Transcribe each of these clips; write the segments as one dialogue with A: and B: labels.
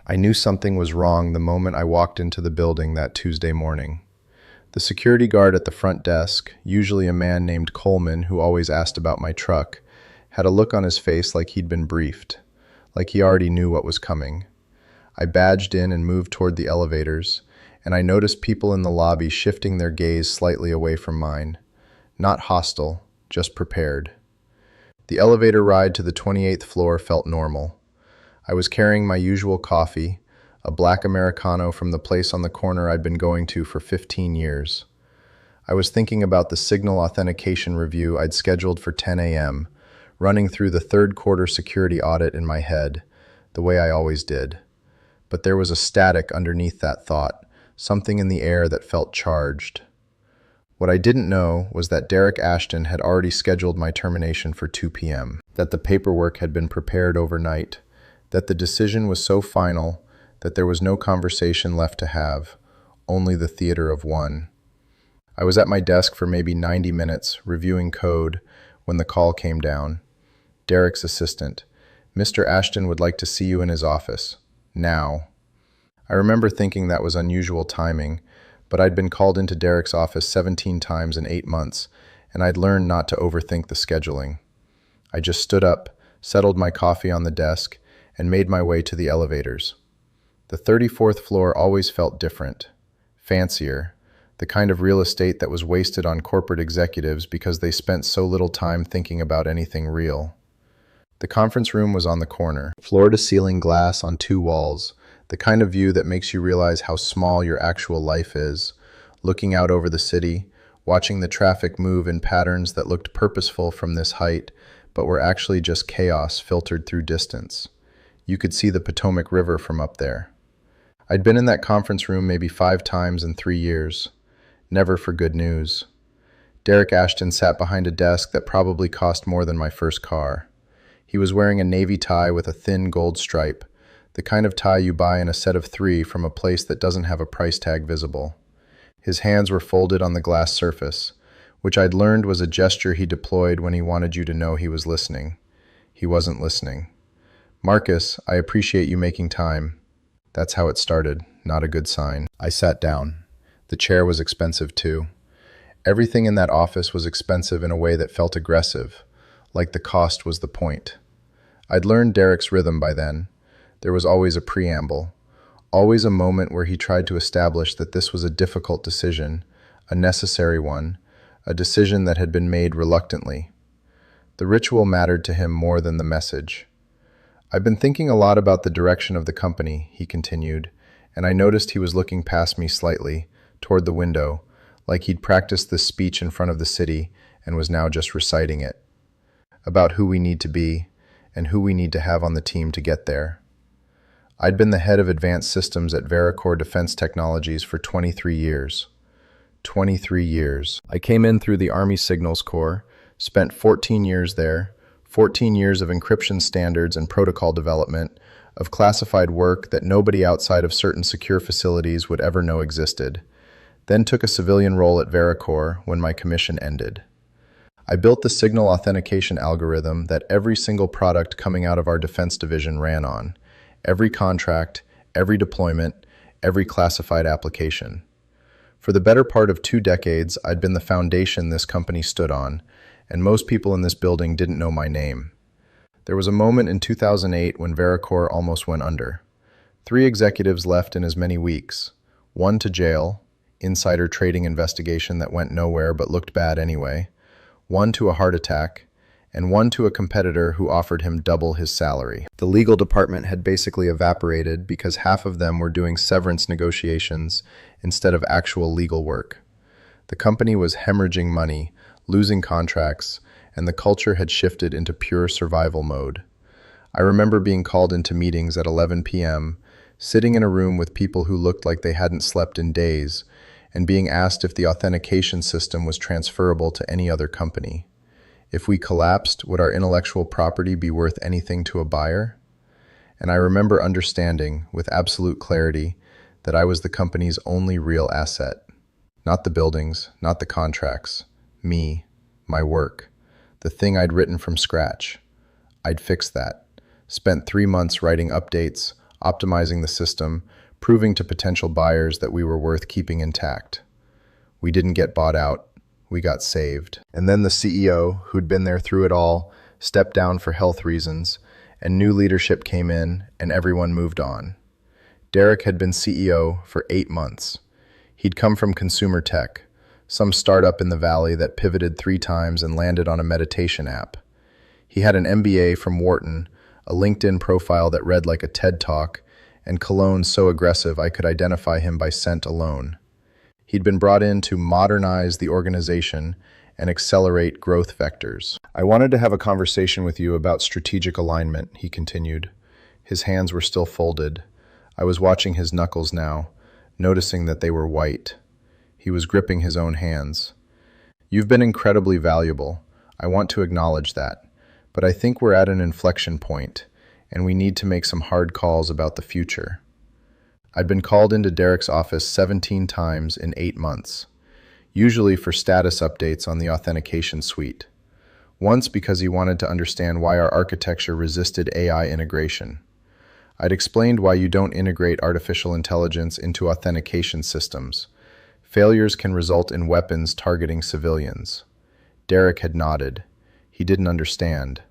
A: I knew something was wrong the moment I walked into the building that Tuesday morning. The security guard at the front desk, usually a man named Coleman who always asked about my truck, had a look on his face like he'd been briefed, like he already knew what was coming. I badged in and moved toward the elevators, and I noticed people in the lobby shifting their gaze slightly away from mine. Not hostile, just prepared. The elevator ride to the 28th floor felt normal. I was carrying my usual coffee, a black Americano from the place on the corner I'd been going to for 15 years. I was thinking about the signal authentication review I'd scheduled for 10 a.m., running through the third quarter security audit in my head, the way I always did. But there was a static underneath that thought, something in the air that felt charged. What I didn't know was that Derek Ashton had already scheduled my termination for 2 p.m., that the paperwork had been prepared overnight, that the decision was so final that there was no conversation left to have, only the theater of one. I was at my desk for maybe 90 minutes, reviewing code, when the call came down. Derek's assistant. "Mr. Ashton would like to see you in his office. Now." I remember thinking that was unusual timing, but I'd been called into Derek's office 17 times in 8 months, and I'd learned not to overthink the scheduling. I just stood up, settled my coffee on the desk, and made my way to the elevators. The 34th floor always felt different, fancier, the kind of real estate that was wasted on corporate executives because they spent so little time thinking about anything real. The conference room was on the corner, floor-to-ceiling glass on 2 walls, the kind of view that makes you realize how small your actual life is, looking out over the city, watching the traffic move in patterns that looked purposeful from this height, but were actually just chaos filtered through distance. You could see the Potomac River from up there. I'd been in that conference room maybe 5 times in 3 years, never for good news. Derek Ashton sat behind a desk that probably cost more than my first car. He was wearing a navy tie with a thin gold stripe, the kind of tie you buy in a set of 3 from a place that doesn't have a price tag visible. His hands were folded on the glass surface, which I'd learned was a gesture he deployed when he wanted you to know he was listening. He wasn't listening. "Marcus, I appreciate you making time." That's how it started, not a good sign. I sat down. The chair was expensive too. Everything in that office was expensive in a way that felt aggressive, like the cost was the point. I'd learned Derek's rhythm by then. There was always a preamble, always a moment where he tried to establish that this was a difficult decision, a necessary one, a decision that had been made reluctantly. The ritual mattered to him more than the message. "I've been thinking a lot about the direction of the company," he continued, and I noticed he was looking past me slightly, toward the window, like he'd practiced this speech in front of the city and was now just reciting it. About who we need to be, and who we need to have on the team to get there. I'd been the head of advanced systems at Veracor Defense Technologies for 23 years. 23 years. I came in through the Army Signals Corps, spent 14 years there, 14 years of encryption standards and protocol development, of classified work that nobody outside of certain secure facilities would ever know existed. Then took a civilian role at Veracor when my commission ended. I built the signal authentication algorithm that every single product coming out of our defense division ran on. Every contract, every deployment, every classified application. For the better part of 2 decades, I'd been the foundation this company stood on, and most people in this building didn't know my name. There was a moment in 2008 when Veracor almost went under. 3 executives left in as many weeks. 1 to jail, insider trading investigation that went nowhere but looked bad anyway. 1 to a heart attack, and 1 to a competitor who offered him double his salary. The legal department had basically evaporated because half of them were doing severance negotiations instead of actual legal work. The company was hemorrhaging money, losing contracts, and the culture had shifted into pure survival mode. I remember being called into meetings at 11 p.m., sitting in a room with people who looked like they hadn't slept in days, and being asked if the authentication system was transferable to any other company. If we collapsed, would our intellectual property be worth anything to a buyer? And I remember understanding, with absolute clarity, that I was the company's only real asset. Not the buildings, not the contracts. Me, my work, the thing I'd written from scratch. I'd fixed that. Spent 3 months writing updates, optimizing the system, proving to potential buyers that we were worth keeping intact. We didn't get bought out, we got saved. And then the CEO, who'd been there through it all, stepped down for health reasons, and new leadership came in, and everyone moved on. Derek had been CEO for 8 months. He'd come from consumer tech, some startup in the valley that pivoted 3 times and landed on a meditation app. He had an MBA from Wharton, a LinkedIn profile that read like a TED Talk, and cologne so aggressive I could identify him by scent alone. He'd been brought in to modernize the organization and accelerate growth vectors. "I wanted to have a conversation with you about strategic alignment," he continued. His hands were still folded. I was watching his knuckles now, noticing that they were white. He was gripping his own hands. "You've been incredibly valuable. I want to acknowledge that. But I think we're at an inflection point, and we need to make some hard calls about the future." I'd been called into Derek's office 17 times in 8 months, usually for status updates on the authentication suite. Once because he wanted to understand why our architecture resisted AI integration. I'd explained why you don't integrate artificial intelligence into authentication systems. Failures can result in weapons targeting civilians. Derek had nodded. He didn't understand.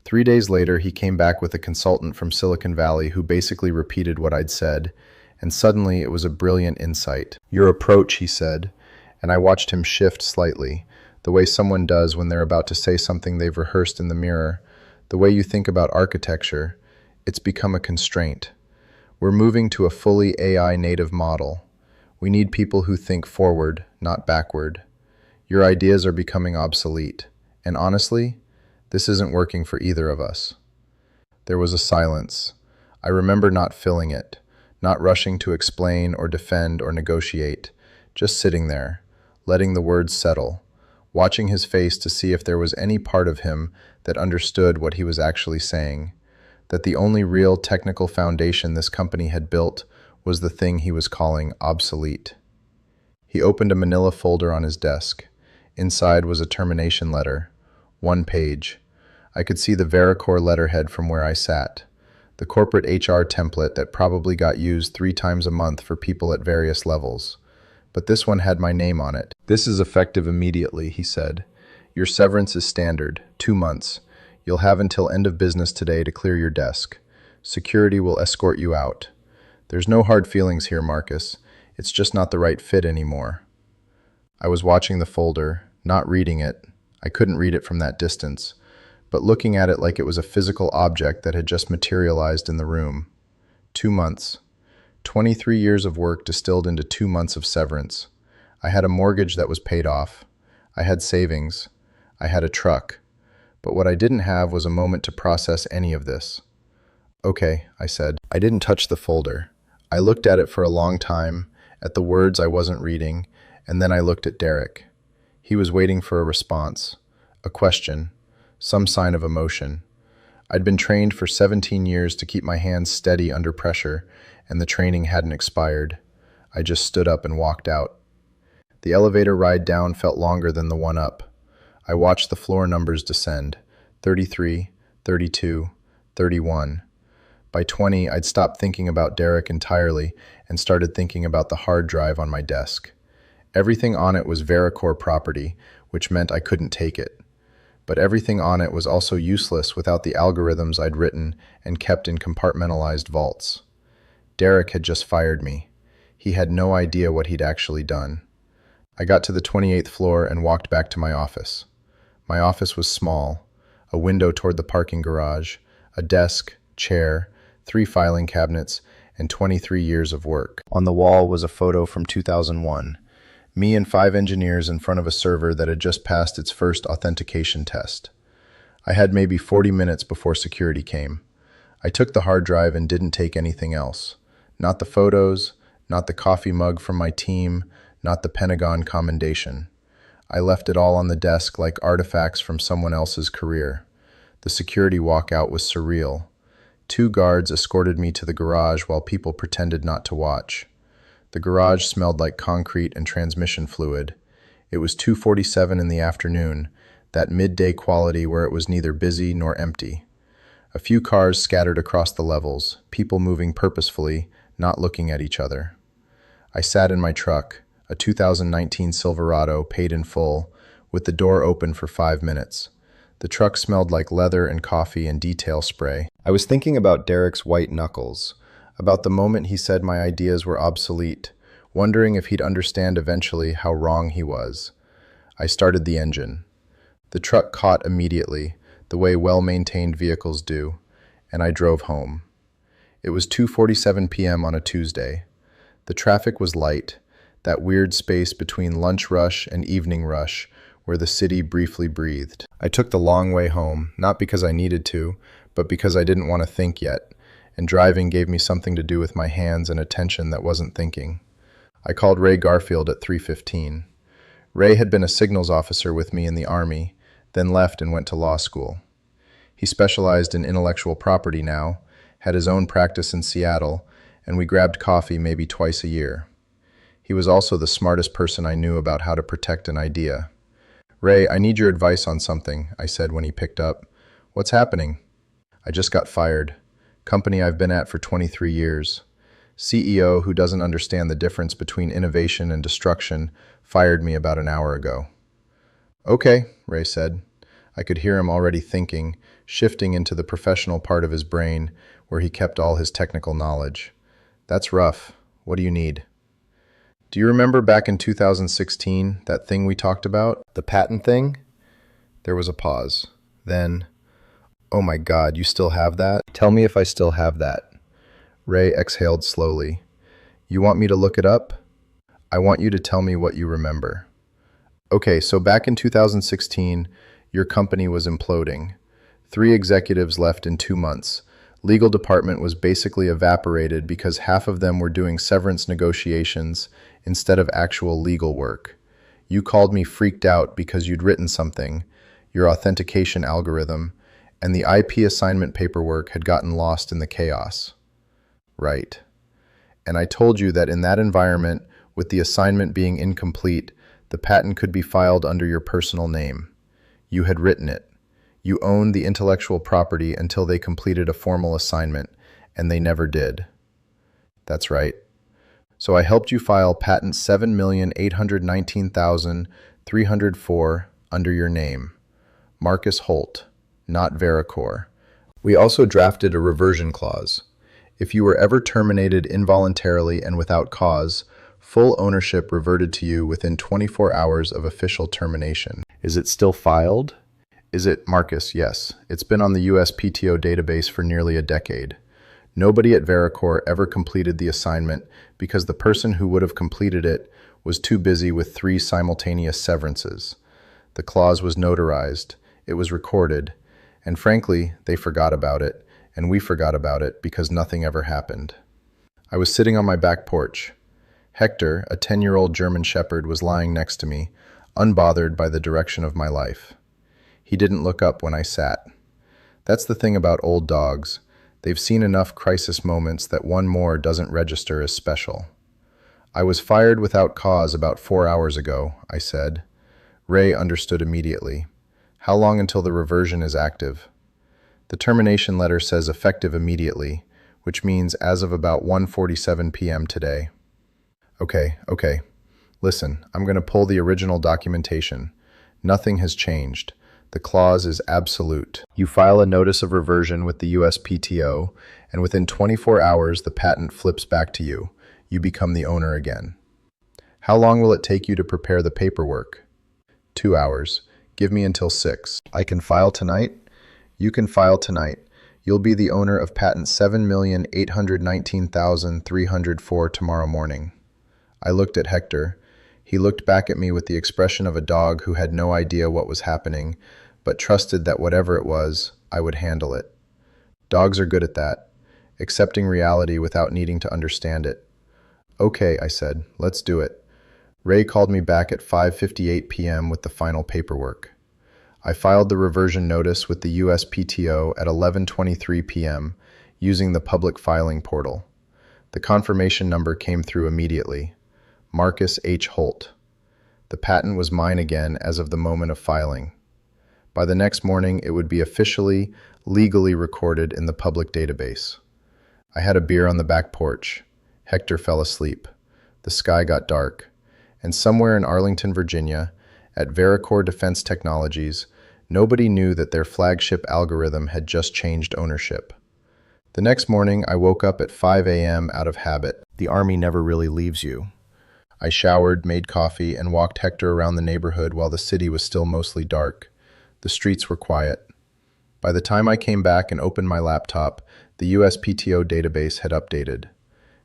A: 3 days later, he came back with a consultant from Silicon Valley who basically repeated what I'd said, and suddenly it was a brilliant insight. "Your approach," he said, and I watched him shift slightly, the way someone does when they're about to say something they've rehearsed in the mirror. "The way you think about architecture, it's become a constraint. We're moving to a fully AI native model. We need people who think forward, not backward. Your ideas are becoming obsolete. And honestly, this isn't working for either of us." There was a silence. I remember not filling it, not rushing to explain or defend or negotiate, just sitting there, letting the words settle, watching his face to see if there was any part of him that understood what he was actually saying, that the only real technical foundation this company had built was the thing he was calling obsolete. He opened a manila folder on his desk. Inside was a termination letter, 1 page. I could see the Vericore letterhead from where I sat, the corporate HR template that probably got used 3 times a month for people at various levels. But this one had my name on it. "This is effective immediately," he said. "Your severance is standard, 2 months. You'll have until end of business today to clear your desk. Security will escort you out. There's no hard feelings here, Marcus. It's just not the right fit anymore." I was watching the folder, not reading it. I couldn't read it from that distance, but looking at it like it was a physical object that had just materialized in the room. 2 months. 23 years of work distilled into 2 months of severance. I had a mortgage that was paid off. I had savings. I had a truck. But what I didn't have was a moment to process any of this. "Okay," I said. I didn't touch the folder. I looked at it for a long time, at the words I wasn't reading, and then I looked at Derek. He was waiting for a response, a question, some sign of emotion. I'd been trained for 17 years to keep my hands steady under pressure, and the training hadn't expired. I just stood up and walked out. The elevator ride down felt longer than the one up. I watched the floor numbers descend, 33, 32, 31. By 20, I'd stopped thinking about Derek entirely and started thinking about the hard drive on my desk. Everything on it was Vericore property, which meant I couldn't take it. But everything on it was also useless without the algorithms I'd written and kept in compartmentalized vaults. Derek had just fired me. He had no idea what he'd actually done. I got to the 28th floor and walked back to my office. My office was small, a window toward the parking garage, a desk, chair, 3 filing cabinets, and 23 years of work. On the wall was a photo from 2001, me and 5 engineers in front of a server that had just passed its first authentication test. I had maybe 40 minutes before security came. I took the hard drive and didn't take anything else. Not the photos, not the coffee mug from my team, not the Pentagon commendation. I left it all on the desk like artifacts from someone else's career. The security walkout was surreal. 2 guards escorted me to the garage while people pretended not to watch. The garage smelled like concrete and transmission fluid. It was 2:47 in the afternoon, that midday quality where it was neither busy nor empty. A few cars scattered across the levels, people moving purposefully, not looking at each other. I sat in my truck, a 2019 Silverado paid in full, with the door open for 5 minutes. The truck smelled like leather and coffee and detail spray. I was thinking about Derek's white knuckles, about the moment he said my ideas were obsolete, wondering if he'd understand eventually how wrong he was. I started the engine. The truck caught immediately, the way well-maintained vehicles do, and I drove home. It was 2:47 p.m. on a Tuesday. The traffic was light, that weird space between lunch rush and evening rush where the city briefly breathed. I took the long way home, not because I needed to, but because I didn't want to think yet, and driving gave me something to do with my hands and attention that wasn't thinking. I called Ray Garfield at 3:15. Ray had been a signals officer with me in the Army, then left and went to law school. He specialized in intellectual property now, had his own practice in Seattle, and we grabbed coffee maybe twice a year. He was also the smartest person I knew about how to protect an idea. "Ray, I need your advice on something," I said when he picked up. "What's happening?" "I just got fired. Company I've been at for 23 years. CEO who doesn't understand the difference between innovation and destruction fired me about an hour ago." "Okay," Ray said. I could hear him already thinking, shifting into the professional part of his brain where he kept all his technical knowledge. "That's rough. What do you need?" "Do you remember back in 2016, that thing we talked about? The patent thing?" There was a pause. Then, "Oh my God, you still have that? Tell me if I still have that." Ray exhaled slowly. "You want me to look it up?" "I want you to tell me what you remember." "Okay, so back in 2016, your company was imploding. 3 executives left in 2 months. Legal department was basically evaporated because half of them were doing severance negotiations instead of actual legal work. You called me freaked out because you'd written something, your authentication algorithm, and the IP assignment paperwork had gotten lost in the chaos." "Right. And I told you that in that environment, with the assignment being incomplete, the patent could be filed under your personal name. You had written it. You owned the intellectual property until they completed a formal assignment, and they never did." "That's right. So I helped you file patent 7,819,304 under your name, Marcus Holt, not Veracor. We also drafted a reversion clause. If you were ever terminated involuntarily and without cause, full ownership reverted to you within 24 hours of official termination. Is it still filed?" "Is it, Marcus?" "Yes. It's been on the USPTO database for nearly a decade. Nobody at Veracor ever completed the assignment because the person who would have completed it was too busy with 3 simultaneous severances. The clause was notarized, it was recorded, and frankly, they forgot about it, and we forgot about it because nothing ever happened." I was sitting on my back porch. Hector, a 10-year-old German Shepherd, was lying next to me, unbothered by the direction of my life. He didn't look up when I sat. That's the thing about old dogs. They've seen enough crisis moments that one more doesn't register as special. "I was fired without cause about 4 hours ago," I said. Ray understood immediately. "How long until the reversion is active?" "The termination letter says effective immediately, which means as of about 1:47 p.m. today." Okay. Listen, I'm going to pull the original documentation. Nothing has changed. The clause is absolute. You file a notice of reversion with the USPTO, and within 24 hours, the patent flips back to you. You become the owner again. How long will it take you to prepare the paperwork? 2 hours. Give me until 6. I can file tonight? You can file tonight. You'll be the owner of patent 7,819,304 tomorrow morning. I looked at Hector. He looked back at me with the expression of a dog who had no idea what was happening, but trusted that whatever it was, I would handle it. Dogs are good at that, accepting reality without needing to understand it. "Okay," I said, "let's do it." Ray called me back at 5:58 p.m. with the final paperwork. I filed the reversion notice with the USPTO at 11:23 p.m. using the public filing portal. The confirmation number came through immediately. Marcus H. Holt. The patent was mine again as of the moment of filing. By the next morning, it would be officially legally recorded in the public database. I had a beer on the back porch. Hector fell asleep. The sky got dark. And somewhere in Arlington, Virginia, at Vericore Defense Technologies, nobody knew that their flagship algorithm had just changed ownership. The next morning, I woke up at 5 a.m. out of habit. The army never really leaves you. I showered, made coffee, and walked Hector around the neighborhood while the city was still mostly dark. The streets were quiet. By the time I came back and opened my laptop, the USPTO database had updated.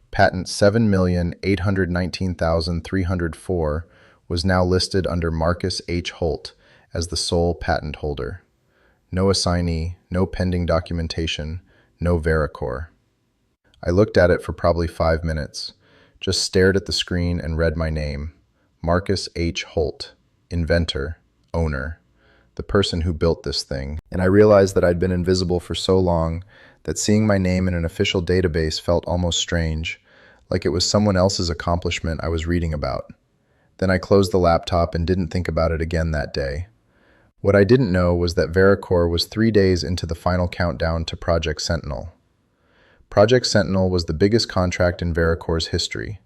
A: Patent 7,819,304 was now listed under Marcus H. Holt as the sole patent holder. No assignee, no pending documentation, no Vericore. I looked at it for probably 5 minutes, just stared at the screen and read my name. Marcus H. Holt, inventor, owner, the person who built this thing. And I realized that I'd been invisible for so long that seeing my name in an official database felt almost strange, like it was someone else's accomplishment I was reading about. Then I closed the laptop and didn't think about it again that day. What I didn't know was that Vericore was 3 days into the final countdown to Project Sentinel. Project Sentinel was the biggest contract in Vericore's history,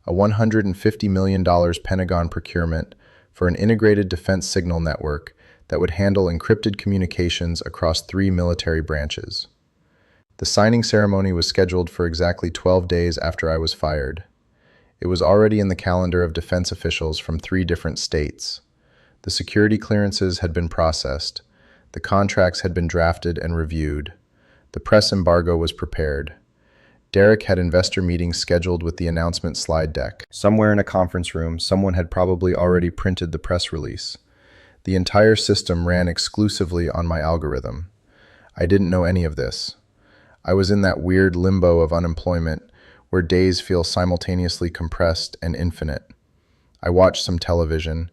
A: a $150 million Pentagon procurement for an integrated defense signal network that would handle encrypted communications across 3 military branches. The signing ceremony was scheduled for exactly 12 days after I was fired. It was already in the calendar of defense officials from 3 different states. The security clearances had been processed. The contracts had been drafted and reviewed. The press embargo was prepared. Derek had investor meetings scheduled with the announcement slide deck. Somewhere in a conference room, someone had probably already printed the press release. The entire system ran exclusively on my algorithm. I didn't know any of this. I was in that weird limbo of unemployment where days feel simultaneously compressed and infinite. I watched some television,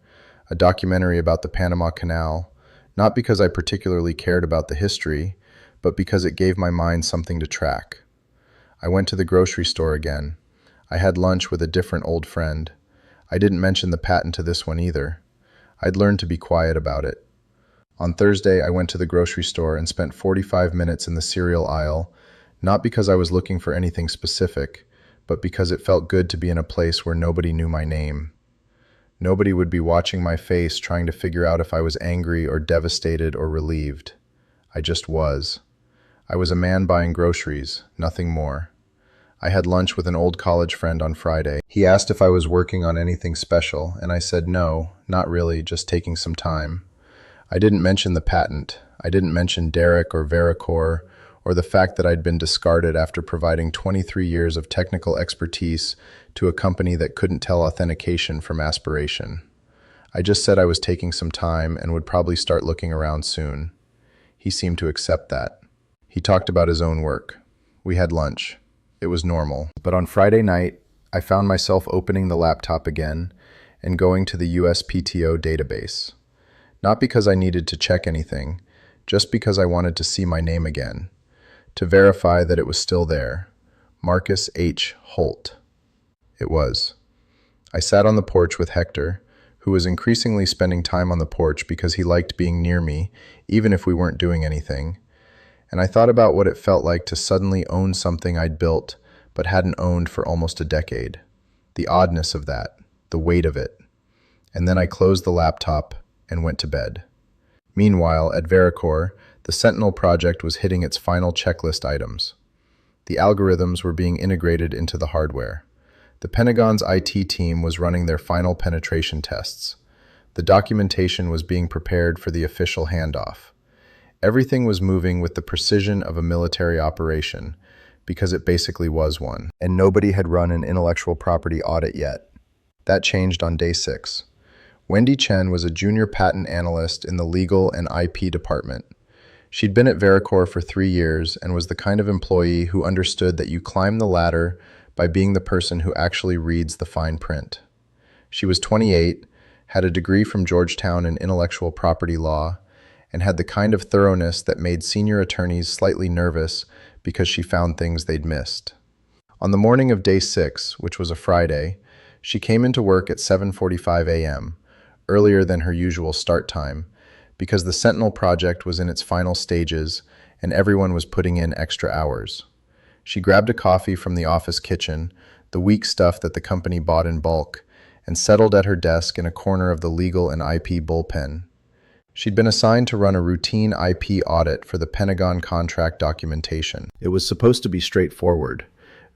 A: a documentary about the Panama Canal, not because I particularly cared about the history, but because it gave my mind something to track. I went to the grocery store again. I had lunch with a different old friend. I didn't mention the patent to this one either. I'd learned to be quiet about it. On Thursday, I went to the grocery store and spent 45 minutes in the cereal aisle, not because I was looking for anything specific, but because it felt good to be in a place where nobody knew my name. Nobody would be watching my face trying to figure out if I was angry or devastated or relieved. I just was. I was a man buying groceries, nothing more. I had lunch with an old college friend on Friday. He asked if I was working on anything special, and I said no, not really, just taking some time. I didn't mention the patent. I didn't mention Derek or Vericore, or the fact that I'd been discarded after providing 23 years of technical expertise to a company that couldn't tell authentication from aspiration. I just said I was taking some time and would probably start looking around soon. He seemed to accept that. He talked about his own work. We had lunch. It was normal. But on Friday night, I found myself opening the laptop again and going to the USPTO database. Not because I needed to check anything, just because I wanted to see my name again, to verify that it was still there. Marcus H. Holt. It was. I sat on the porch with Hector, who was increasingly spending time on the porch because he liked being near me, even if we weren't doing anything. And I thought about what it felt like to suddenly own something I'd built but hadn't owned for almost a decade. The oddness of that, the weight of it. And then I closed the laptop and went to bed. Meanwhile, at Vericore, the Sentinel project was hitting its final checklist items. The algorithms were being integrated into the hardware. The Pentagon's IT team was running their final penetration tests. The documentation was being prepared for the official handoff. Everything was moving with the precision of a military operation, because it basically was one. And nobody had run an intellectual property audit yet. That changed on day 6. Wendy Chen was a junior patent analyst in the legal and IP department. She'd been at Vericore for 3 years and was the kind of employee who understood that you climb the ladder by being the person who actually reads the fine print. She was 28, had a degree from Georgetown in intellectual property law, and had the kind of thoroughness that made senior attorneys slightly nervous because she found things they'd missed. On the morning of day 6, which was a Friday, she came into work at 7:45 a.m., earlier than her usual start time, because the Sentinel project was in its final stages and everyone was putting in extra hours. She grabbed a coffee from the office kitchen, the weak stuff that the company bought in bulk, and settled at her desk in a corner of the legal and IP bullpen. She'd been assigned to run a routine IP audit for the Pentagon contract documentation. It was supposed to be straightforward.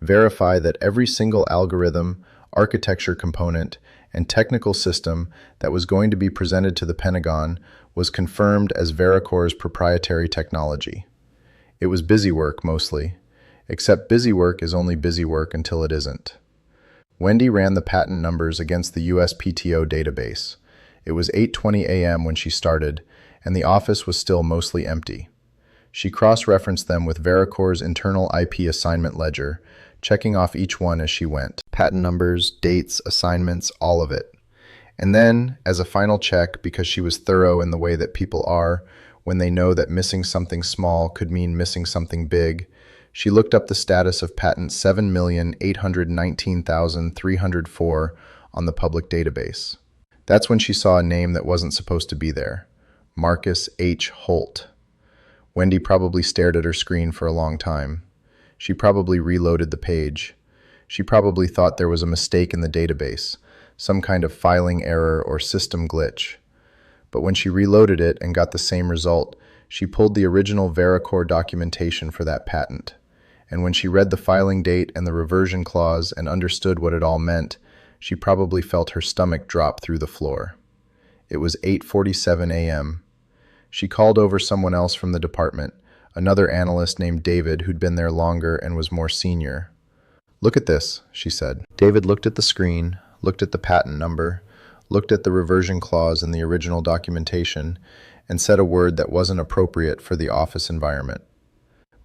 A: Verify that every single algorithm, architecture component, and technical system that was going to be presented to the Pentagon was confirmed as Vericor's proprietary technology. It was busy work, mostly. Except busy work is only busy work until it isn't. Wendy ran the patent numbers against the USPTO database. It was 8:20 a.m. when she started, and the office was still mostly empty. She cross-referenced them with Vericor's internal IP assignment ledger, checking off each one as she went. Patent numbers, dates, assignments, all of it. And then, as a final check, because she was thorough in the way that people are when they know that missing something small could mean missing something big, she looked up the status of patent 7,819,304 on the public database. That's when she saw a name that wasn't supposed to be there. Marcus H. Holt. Wendy probably stared at her screen for a long time. She probably reloaded the page. She probably thought there was a mistake in the database, some kind of filing error or system glitch. But when she reloaded it and got the same result, she pulled the original Vericor documentation for that patent. And when she read the filing date and the reversion clause and understood what it all meant, she probably felt her stomach drop through the floor. It was 8:47 a.m. She called over someone else from the department, another analyst named David who'd been there longer and was more senior. "Look at this," she said. David looked at the screen, looked at the patent number, looked at the reversion clause in the original documentation, and said a word that wasn't appropriate for the office environment.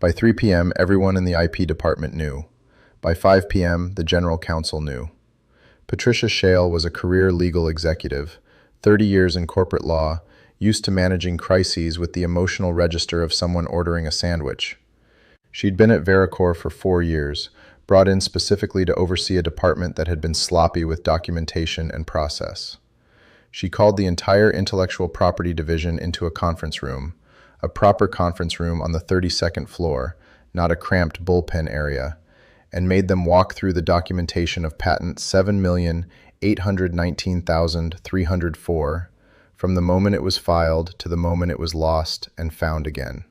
A: By 3 p.m., everyone in the IP department knew. By 5 p.m., the general counsel knew. Patricia Shale was a career legal executive, 30 years in corporate law, used to managing crises with the emotional register of someone ordering a sandwich. She'd been at Vericor for 4 years, brought in specifically to oversee a department that had been sloppy with documentation and process. She called the entire intellectual property division into a conference room, a proper conference room on the 32nd floor, not a cramped bullpen area, and made them walk through the documentation of patent 7,819,304 from the moment it was filed to the moment it was lost and found again.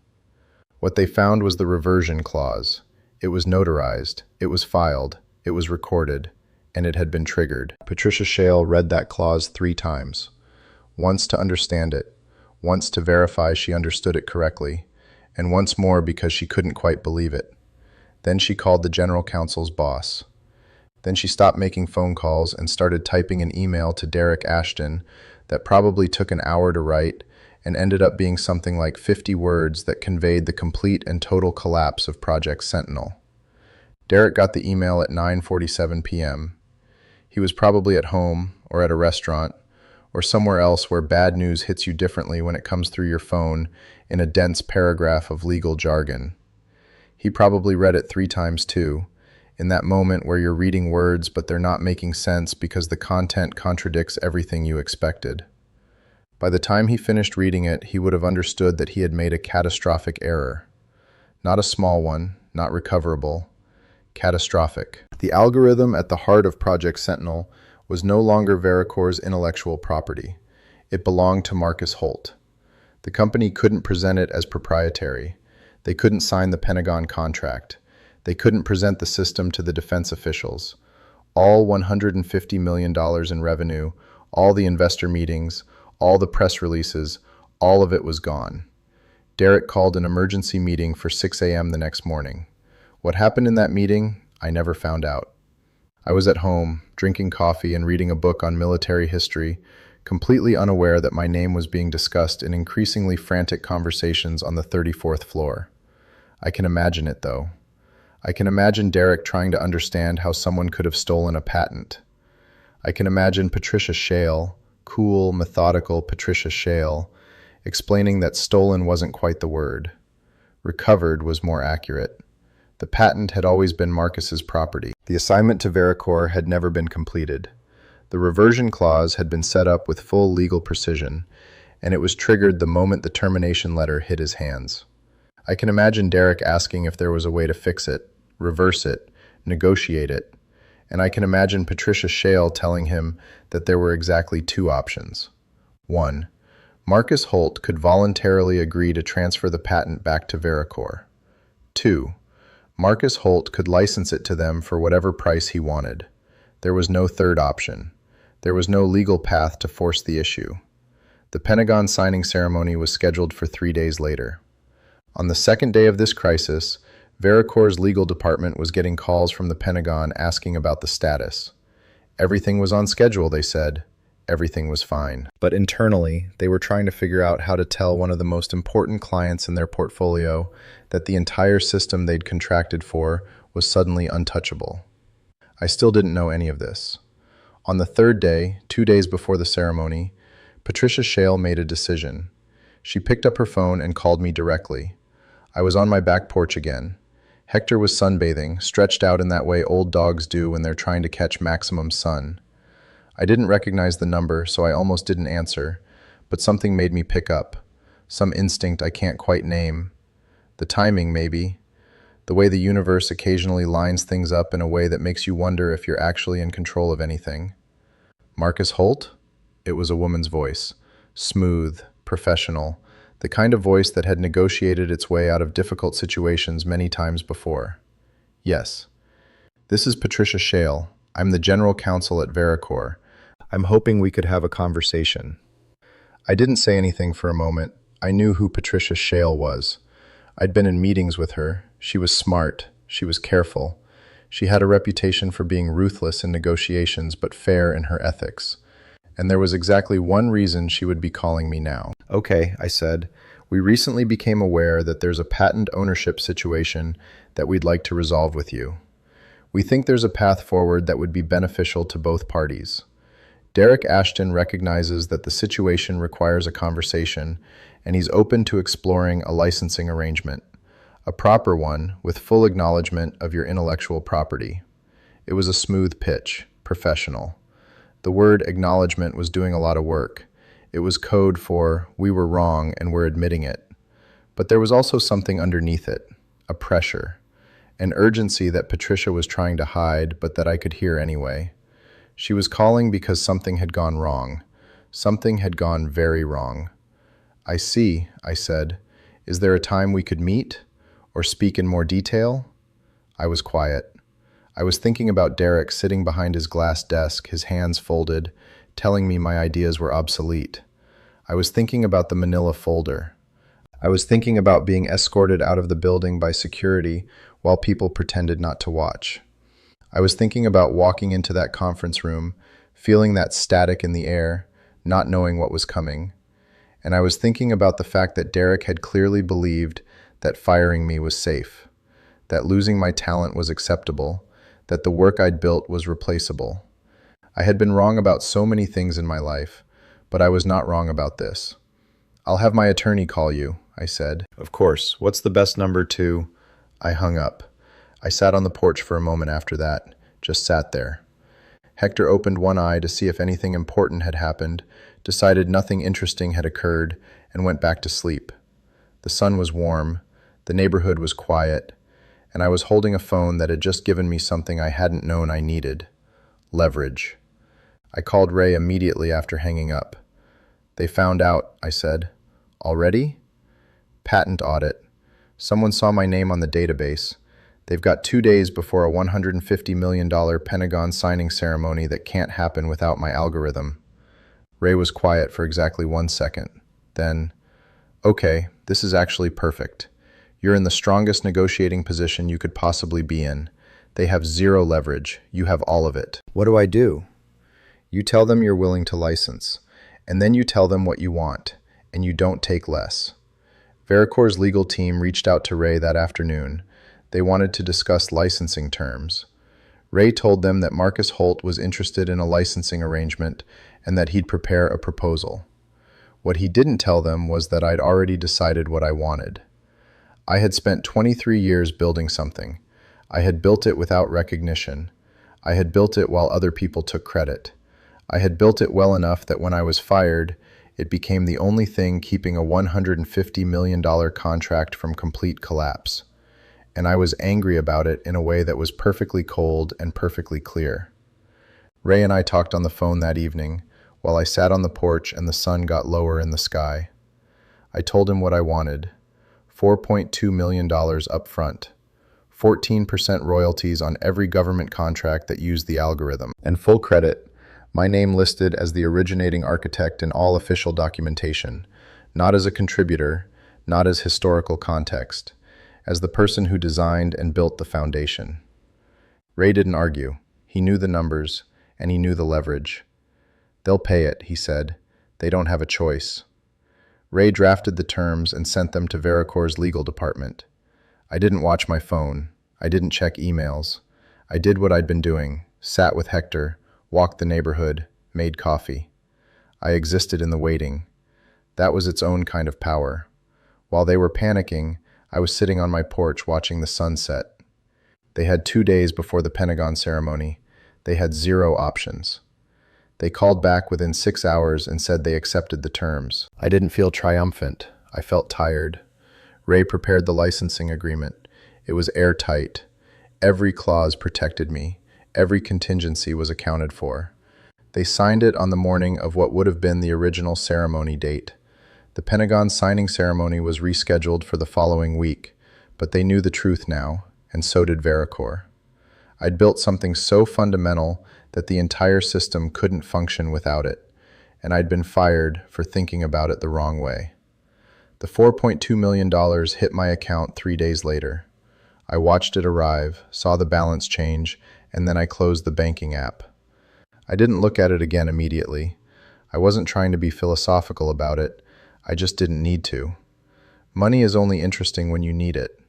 A: What they found was the reversion clause. It was notarized, it was filed, it was recorded, and it had been triggered. Patricia Shale read that clause 3 times. Once to understand it, once to verify she understood it correctly, and once more because she couldn't quite believe it. Then she called the general counsel's boss. Then she stopped making phone calls and started typing an email to Derek Ashton that probably took an hour to write and ended up being something like 50 words that conveyed the complete and total collapse of Project Sentinel. Derek got the email at 9:47 p.m. He was probably at home or at a restaurant or somewhere else where bad news hits you differently when it comes through your phone in a dense paragraph of legal jargon. He probably read it 3 times too, in that moment where you're reading words but they're not making sense because the content contradicts everything you expected. By the time he finished reading it, he would have understood that he had made a catastrophic error. Not a small one, not recoverable, catastrophic. The algorithm at the heart of Project Sentinel was no longer Vericor's intellectual property. It belonged to Marcus Holt. The company couldn't present it as proprietary. They couldn't sign the Pentagon contract. They couldn't present the system to the defense officials. All $150 million in revenue, all the investor meetings, all the press releases, all of it was gone. Derek called an emergency meeting for 6 a.m. the next morning. What happened in that meeting, I never found out. I was at home, drinking coffee and reading a book on military history, completely unaware that my name was being discussed in increasingly frantic conversations on the 34th floor. I can imagine it, though. I can imagine Derek trying to understand how someone could have stolen a patent. I can imagine Patricia Shale, cool, methodical Patricia Shale, explaining that stolen wasn't quite the word. Recovered was more accurate. The patent had always been Marcus's property. The assignment to Vericor had never been completed. The reversion clause had been set up with full legal precision, and it was triggered the moment the termination letter hit his hands. I can imagine Derek asking if there was a way to fix it, reverse it, negotiate it, and I can imagine Patricia Shale telling him that there were exactly two options. 1. Marcus Holt could voluntarily agree to transfer the patent back to Veracor. 2. Marcus Holt could license it to them for whatever price he wanted. There was no third option. There was no legal path to force the issue. The Pentagon signing ceremony was scheduled for 3 days later. On the second day of this crisis, Vericor's legal department was getting calls from the Pentagon asking about the status. Everything was on schedule, they said. Everything was fine. But internally, they were trying to figure out how to tell one of the most important clients in their portfolio that the entire system they'd contracted for was suddenly untouchable. I still didn't know any of this. On the third day, 2 days before the ceremony, Patricia Shale made a decision. She picked up her phone and called me directly. I was on my back porch again. Hector was sunbathing, stretched out in that way old dogs do when they're trying to catch maximum sun. I didn't recognize the number, so I almost didn't answer, but something made me pick up. Some instinct I can't quite name. The timing, maybe. The way the universe occasionally lines things up in a way that makes you wonder if you're actually in control of anything. Marcus Holt? It was a woman's voice. Smooth, professional, the kind of voice that had negotiated its way out of difficult situations many times before. Yes. This is Patricia Shale. I'm the general counsel at Veracor. I'm hoping we could have a conversation. I didn't say anything for a moment. I knew who Patricia Shale was. I'd been in meetings with her. She was smart. She was careful. She had a reputation for being ruthless in negotiations but fair in her ethics. And there was exactly one reason she would be calling me now. Okay, I said. We recently became aware that there's a patent ownership situation that we'd like to resolve with you. We think there's a path forward that would be beneficial to both parties. Derek Ashton recognizes that the situation requires a conversation, and he's open to exploring a licensing arrangement, a proper one with full acknowledgement of your intellectual property. It was a smooth pitch, professional. The word acknowledgement was doing a lot of work. It was code for, we were wrong and we're admitting it. But there was also something underneath it, a pressure, an urgency that Patricia was trying to hide, but that I could hear anyway. She was calling because something had gone wrong. Something had gone very wrong. I see, I said. Is there a time we could meet? Or speak in more detail? I was quiet. I was thinking about Derek sitting behind his glass desk, his hands folded, telling me my ideas were obsolete. I was thinking about the manila folder. I was thinking about being escorted out of the building by security while people pretended not to watch. I was thinking about walking into that conference room, feeling that static in the air, not knowing what was coming. And I was thinking about the fact that Derek had clearly believed that firing me was safe, that losing my talent was acceptable, that the work I'd built was replaceable. I had been wrong about so many things in my life, but I was not wrong about this. I'll have my attorney call you, I said. Of course. What's the best number to? I hung up. I sat on the porch for a moment after that, just sat there. Hector opened one eye to see if anything important had happened, decided nothing interesting had occurred, and went back to sleep. The sun was warm, the neighborhood was quiet, and I was holding a phone that had just given me something I hadn't known I needed. Leverage. I called Ray immediately after hanging up. They found out, I said. Already? Patent audit. Someone saw my name on the database. They've got 2 days before a $150 million Pentagon signing ceremony that can't happen without my algorithm. Ray was quiet for exactly 1 second. Then, okay, this is actually perfect. You're in the strongest negotiating position you could possibly be in. They have zero leverage. You have all of it. What do I do? You tell them you're willing to license, and then you tell them what you want, and you don't take less. Vericor's legal team reached out to Ray that afternoon. They wanted to discuss licensing terms. Ray told them that Marcus Holt was interested in a licensing arrangement and that he'd prepare a proposal. What he didn't tell them was that I'd already decided what I wanted. I had spent 23 years building something. I had built it without recognition. I had built it while other people took credit. I had built it well enough that when I was fired, It became the only thing keeping a $150 million contract from complete collapse. And I was angry about it in a way that was perfectly cold and perfectly clear. Ray and I talked on the phone that evening, while I sat on the porch and the sun got lower in the sky. I told him what I wanted: $4.2 million up front, 14% royalties on every government contract that used the algorithm, and full credit, my name listed as the originating architect in all official documentation, not as a contributor, not as historical context, as the person who designed and built the foundation. Ray didn't argue. He knew the numbers, and he knew the leverage. "They'll pay it," he said. "They don't have a choice." Ray drafted the terms and sent them to Vericor's legal department. I didn't watch my phone. I didn't check emails. I did what I'd been doing: sat with Hector, walked the neighborhood, made coffee. I existed in the waiting. That was its own kind of power. While they were panicking, I was sitting on my porch watching the sunset. They had 2 days before the Pentagon ceremony. They had 0 options. They called back within 6 hours and said they accepted the terms. I didn't feel triumphant. I felt tired. Ray prepared the licensing agreement. It was airtight. Every clause protected me. Every contingency was accounted for. They signed it on the morning of what would have been the original ceremony date. The Pentagon signing ceremony was rescheduled for the following week, but they knew the truth now, and so did Vericor. I'd built something so fundamental that the entire system couldn't function without it, and I'd been fired for thinking about it the wrong way. The $4.2 million hit my account 3 days later. I watched it arrive, saw the balance change, and then I closed the banking app. I didn't look at it again immediately. I wasn't trying to be philosophical about it. I just didn't need to. Money is only interesting when you need it.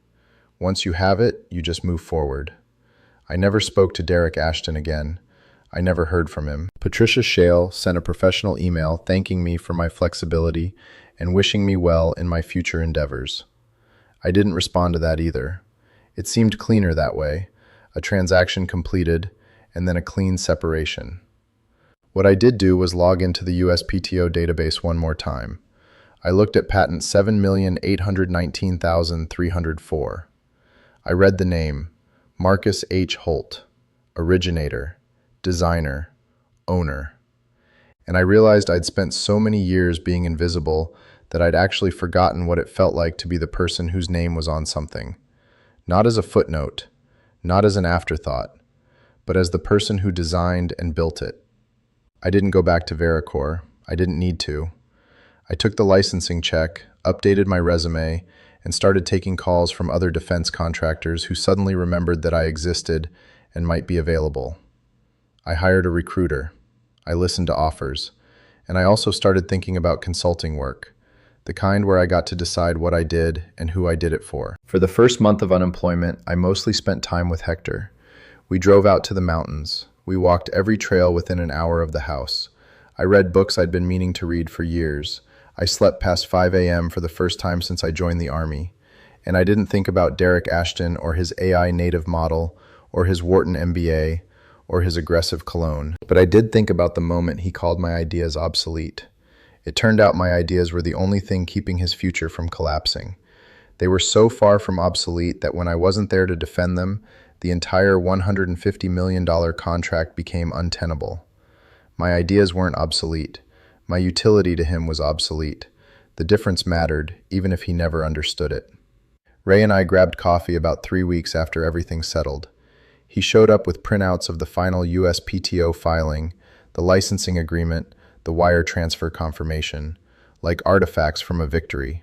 A: Once you have it, you just move forward. I never spoke to Derek Ashton again. I never heard from him. Patricia Shale sent a professional email thanking me for my flexibility and wishing me well in my future endeavors. I didn't respond to that either. It seemed cleaner that way: a transaction completed, and then a clean separation. What I did do was log into the USPTO database one more time. I looked at patent 7,819,304. I read the name: Marcus H. Holt, originator, designer, owner. And I realized I'd spent so many years being invisible that I'd actually forgotten what it felt like to be the person whose name was on something. Not as a footnote, not as an afterthought, but as the person who designed and built it. I didn't go back to Vericor. I didn't need to. I took the licensing check, updated my resume, and started taking calls from other defense contractors who suddenly remembered that I existed and might be available. I hired a recruiter. I listened to offers. And I also started thinking about consulting work, the kind where I got to decide what I did and who I did it for. For the first month of unemployment, I mostly spent time with Hector. We drove out to the mountains. We walked every trail within an hour of the house. I read books I'd been meaning to read for years. I slept past 5 a.m. for the first time since I joined the Army. And I didn't think about Derek Ashton or his AI native model or his Wharton MBA or his aggressive cologne. But I did think about the moment he called my ideas obsolete. It turned out my ideas were the only thing keeping his future from collapsing. They were so far from obsolete that when I wasn't there to defend them, the entire $150 million contract became untenable. My ideas weren't obsolete. My utility to him was obsolete. The difference mattered, even if he never understood it. Ray and I grabbed coffee about 3 weeks after everything settled. He showed up with printouts of the final USPTO filing, the licensing agreement, the wire transfer confirmation, like artifacts from a victory.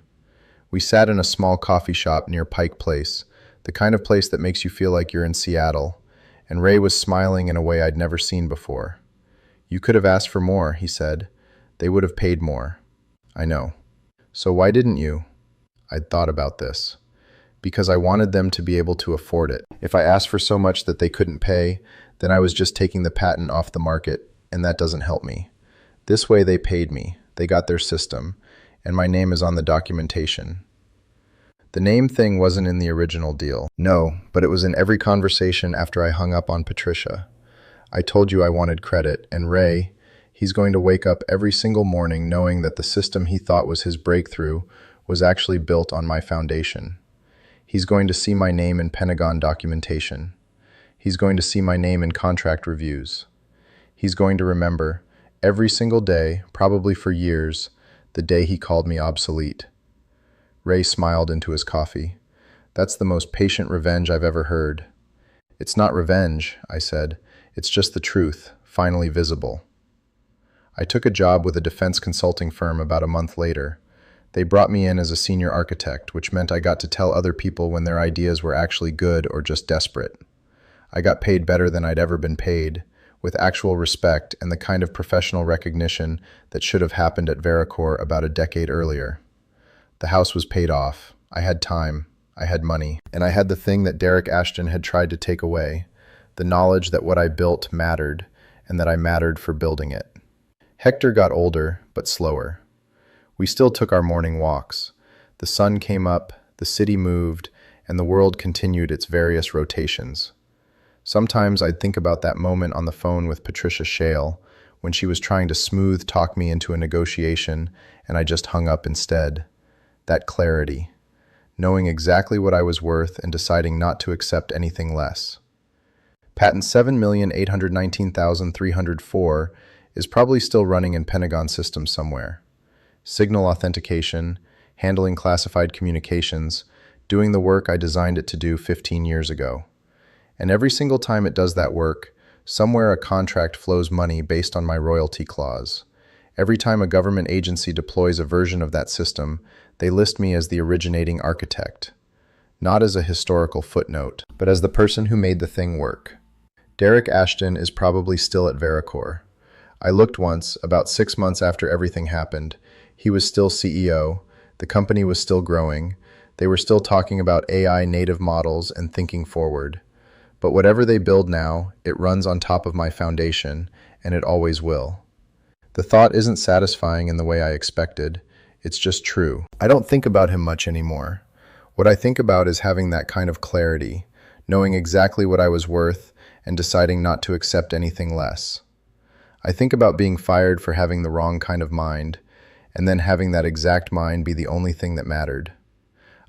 A: We sat in a small coffee shop near Pike Place, the kind of place that makes you feel like you're in Seattle, and Ray was smiling in a way I'd never seen before. "You could have asked for more," he said. "They would have paid more." "I know." "So why didn't you?" I'd thought about this. Because I wanted them to be able to afford it. If I asked for so much that they couldn't pay, then I was just taking the patent off the market, and that doesn't help me. This way they paid me, they got their system, and my name is on the documentation. The name thing wasn't in the original deal. No, but it was in every conversation after I hung up on Patricia. I told you I wanted credit, and Ray, He's going to wake up every single morning knowing that the system he thought was his breakthrough was actually built on my foundation. He's going to see my name in Pentagon documentation. He's going to see my name in contract reviews. He's going to remember, every single day, probably for years, the day he called me obsolete. Ray smiled into his coffee. That's the most patient revenge I've ever heard. It's not revenge, I said. It's just the truth, finally visible. I took a job with a defense consulting firm about a month later. They brought me in as a senior architect, which meant I got to tell other people when their ideas were actually good or just desperate. I got paid better than I'd ever been paid, with actual respect and the kind of professional recognition that should have happened at Vericore about a decade earlier. The house was paid off. I had time. I had money. And I had the thing that Derek Ashton had tried to take away, the knowledge that what I built mattered and that I mattered for building it. Hector got older, but slower. We still took our morning walks. The sun came up, the city moved, and the world continued its various rotations. Sometimes I'd think about that moment on the phone with Patricia Shale when she was trying to smooth talk me into a negotiation and I just hung up instead. That clarity, knowing exactly what I was worth and deciding not to accept anything less. Patent 7,819,304 is probably still running in Pentagon systems somewhere. Signal authentication, handling classified communications, doing the work I designed it to do 15 years ago. And every single time it does that work, somewhere a contract flows money based on my royalty clause. Every time a government agency deploys a version of that system, they list me as the originating architect. Not as a historical footnote, but as the person who made the thing work. Derek Ashton is probably still at Vericore. I looked once, about 6 months after everything happened. He was still CEO. The company was still growing. They were still talking about AI native models and thinking forward. But whatever they build now, it runs on top of my foundation, and it always will. The thought isn't satisfying in the way I expected. It's just true. I don't think about him much anymore. What I think about is having that kind of clarity, knowing exactly what I was worth, and deciding not to accept anything less. I think about being fired for having the wrong kind of mind, and then having that exact mind be the only thing that mattered.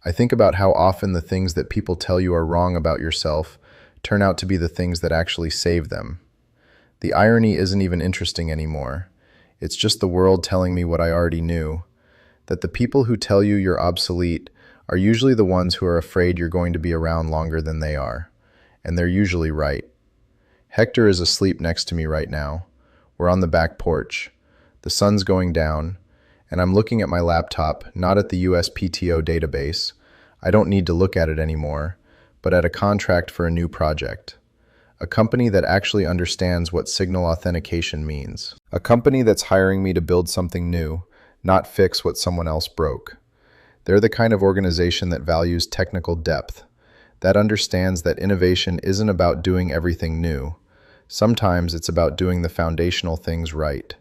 A: I think about how often the things that people tell you are wrong about yourself turn out to be the things that actually save them. The irony isn't even interesting anymore. It's just the world telling me what I already knew, that the people who tell you you're obsolete are usually the ones who are afraid you're going to be around longer than they are, and they're usually right. Hector is asleep next to me right now. We're on the back porch. The sun's going down, and I'm looking at my laptop, not at the USPTO database. I don't need to look at it anymore, but at a contract for a new project. A company that actually understands what signal authentication means. A company that's hiring me to build something new, not fix what someone else broke. They're the kind of organization that values technical depth, that understands that innovation isn't about doing everything new. Sometimes it's about doing the foundational things right.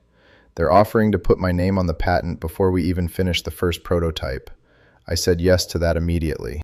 A: They're offering to put my name on the patent before we even finish the first prototype. I said yes to that immediately.